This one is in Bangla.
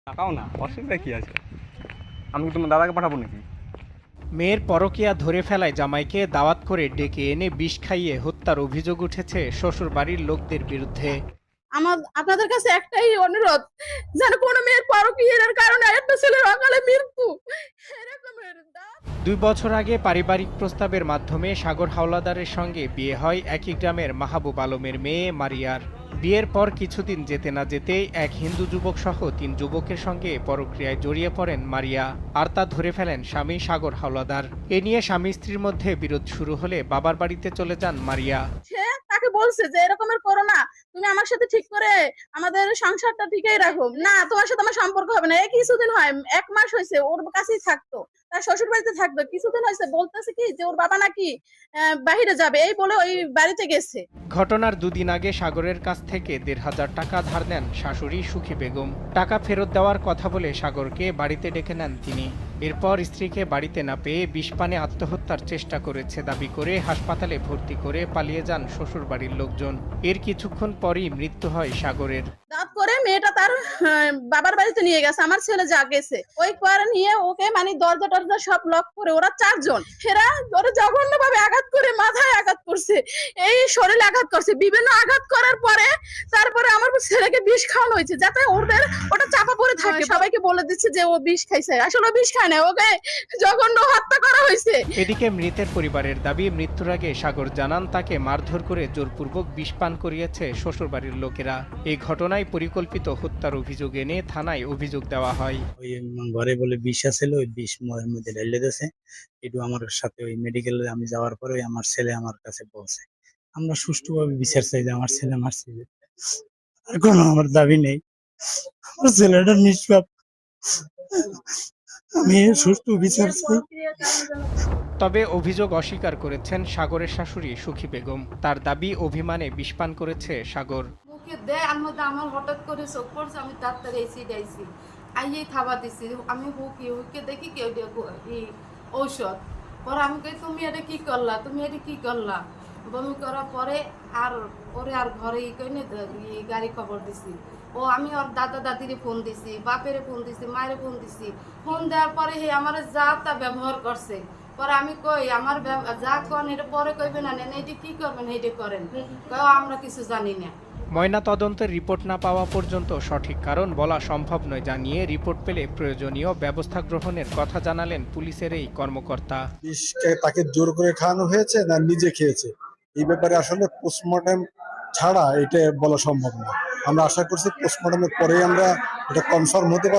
টাকাও না, অসুবিধা কি আছে? আমি কি তোমার দাদাকে পাঠাবো নাকি? মেয়ের পরকীয়া ধরে ফেলায় জামাইকে দাওয়াত করে ডেকে এনে বিষ খাইয়ে হত্যার অভিযোগ উঠেছে শ্বশুরবাড়ির লোকদের বিরুদ্ধে। আপনাদের কাছে একটাই অনুরোধ, যেন কোনো মেয়ের পরকীয়ার কারণে একটা ছেলের অকালে মৃত্যু এরকমের 2 বছর আগে পারিবারিক প্রস্তাবের মাধ্যমে সাগর হাওলাদারের সঙ্গে বিয়ে হয় একই গ্রামের মাহবুব আলমের মেয়ে মারিয়ার। বিয়ের পর কিছুদিন যেতে না যেতেই এক হিন্দু যুবক সহ 3 যুবকের সঙ্গে পরক্রিয়ায় জড়িয়ে পড়েন মারিয়া, আর তা ধরে ফেলেন স্বামী সাগর হাওলাদার। এ নিয়ে স্বামী স্ত্রীর মধ্যে বিরোধ শুরু হলে বাবার বাড়িতে চলে যান মারিয়া। সে তাকে বলছে যে এরকমের করো না, তুমি আমার সাথে ঠিক করে আমাদের সংসারটা ঠিকই রাখো, না তোমার সাথে আমার সম্পর্ক হবে না। এই কিছুদিন হয়, 1 মাস হয়েছে ওর কাছেই থাকতো, তার শ্বশুর বাড়িতে থাকতো। কিছুদিন হয়েছে বলতেছে কি যে ওর বাবা নাকি বাহিরে যাবে, এই বলে ওই বাড়িতে গেছে। ঘটনার 2 দিন আগে সাগরের কাছ থেকে 1,500 টাকা ধার নেন শাশুড়ি সুখী বেগম। টাকা ফেরত দেওয়ার কথা বলে সাগরকে বাড়িতে ডেকে নেন তিনি। এরপর স্ত্রীকে বাড়িতে না পেয়ে বিষপানে আত্মহত্যার চেষ্টা করেছে দাবি করে হাসপাতালে ভর্তি করে পালিয়ে যান শ্বশুরবাড়ির লোকজন। এর কিছুক্ষণ পরই মৃত্যু হয় সাগরের। রাত করে মেয়েটা তার বাবার বাড়িতে নিয়ে গেছে, আমার ছেলে যা গেছে ওই করে নিয়ে ওকে মানে দরজা টরজা সব লক করে ওরা 4 জন এরা ওরা জঘন্য ভাবে আঘাত করে, মাথায় আঘাত করছে, এই শরীরে আঘাত করছে, বিভিন্ন আঘাত করার পরে তারপরে আমার ছেলেকে বিষ খাওয়ানো হয়েছে যাতে ওদের ওটা চাপা পড়ে থাকে। সবাইকে বলে দিচ্ছে যে ও বিষ খাইছে, আসলে ও বিষ খায় না, ওকে জঘন্য হত্যা করা হয়েছে। এদিকে মৃতের পরিবারের দাবি, মৃত্যুর আগে সাগর জানান তাকে মারধর করে জোরপূর্বক বিষপান করিয়েছে শ্বশুরবাড়ির লোকেরা। এই ঘটনায় পরিকল্পিত হত্যার অভিযোগ এনে থানায় অভিযোগ দেওয়া হয়। ওই ঘরে বলে বিষ আছিল, ওই বিষ ময়ের মধ্যে ঢেলে দিয়েছে। একটু আমার সাথে ওই মেডিকেলে আমি যাওয়ার পরে আমার ছেলে আমার কাছে বলছে, আমরা সুষ্ঠুভাবে বিচার চাই যে আমার ছেলে মারছে। আর কোনো আমার দাবি নেই, আমার ছেলেটা নিষ্পাপ, আমি সুষ্ঠু বিচার চাই। তবে অভিযোগ অস্বীকার করেছেন সাগরের শাশুড়ি সুখী বেগম। তার দাবি, অভিমানে বিষপান করেছে সাগর। মুখে দেয় আর মধ্যে আমার হঠাৎ করে চোখ পড়ছে, আমি ডাক্তারে এসে যাইছি, আইয়েই থাবা দিছি, আমি হুকে দেখি কেউ ঔষধ পরে আমি কই তুমি এটা কি করলা, তুমি এটা কি করলা। বমি করার পরে আর ওরে আর ঘরে গাড়ি খবর দিছি। ও আমি ওর দাদা দাদিরে ফোন দিছি, বাপেরে ফোন দিছি, মায়ের ফোন দিছি। ফোন দেওয়ার পরে হে আমার যা তা ব্যবহার করছে। পরে আমি কই আমার যা কন এটা পরে কইবেন না, এটা কি করবেন এটা করেন, কয় আমরা কিছু জানি না। ময়না তদন্তের রিপোর্ট না পাওয়া পর্যন্ত সঠিক কারণ বলা সম্ভব নয় জানিয়ে রিপোর্ট পেলে প্রয়োজনীয় ব্যবস্থা গ্রহণের কথা জানালেন পুলিশের এই কর্মকর্তা। বিষকে তাকে জোর করে খাওয়ানো হয়েছে না নিজে খেয়েছে, এই ব্যাপারে আসলে পোস্টমর্টেম ছাড়া এটা বলা সম্ভব না। আমরা আশা করছি পোস্টমর্টেমের পরেই আমরা এটা কনফার্ম হতে পারবো।